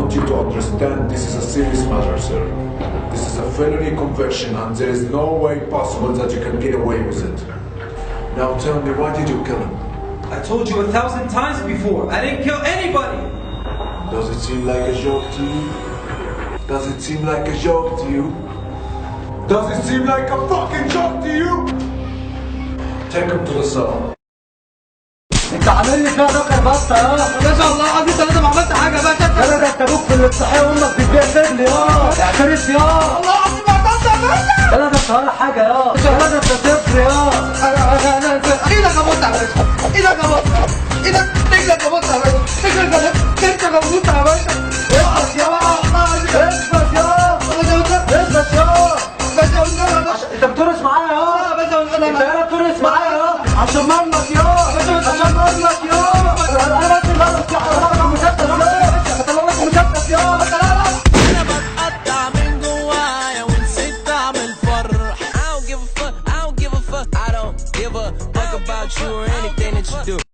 want you to understand this is a serious matter, sir. This is a felony conviction and there is no way possible that you can get away with it. Now tell me, why did you kill him? I told you 1,000 times before, I didn't kill anybody! Does it seem like a joke to you? Does it seem like a joke to you? Does it seem like a fucking joke to you? Take him to the cell. انت عامل لي فيها ذكر بس يا ما شاء الله العظيم انت ما عملت حاجه بقى انا ده انت ابوك في الافتتاحيه وامك بتبيع فجل يا اعترف يا والله العظيم ما عملت يا باشا. انا ده ولا حاجه يا ده انت صفر يا ايدك ابص يا باشا، ايدك ابص، ايدك رجلك ابص يا باشا، رجلك ابص يا باشا. اخلص يا اثبت يا اثبت يا باشا انت بترقص معايا يا باشا انت هنا بترقص معايا يا عشان منك يا عشان منك يا انا بس خلاص يا حرام مسدس يا بطلعك مسدس يا انا بتقطع من جوايا ونسيت اعمل فرح. I don't give a fuck, I don't give a fuck, I don't give a fuck about you or anything that you do.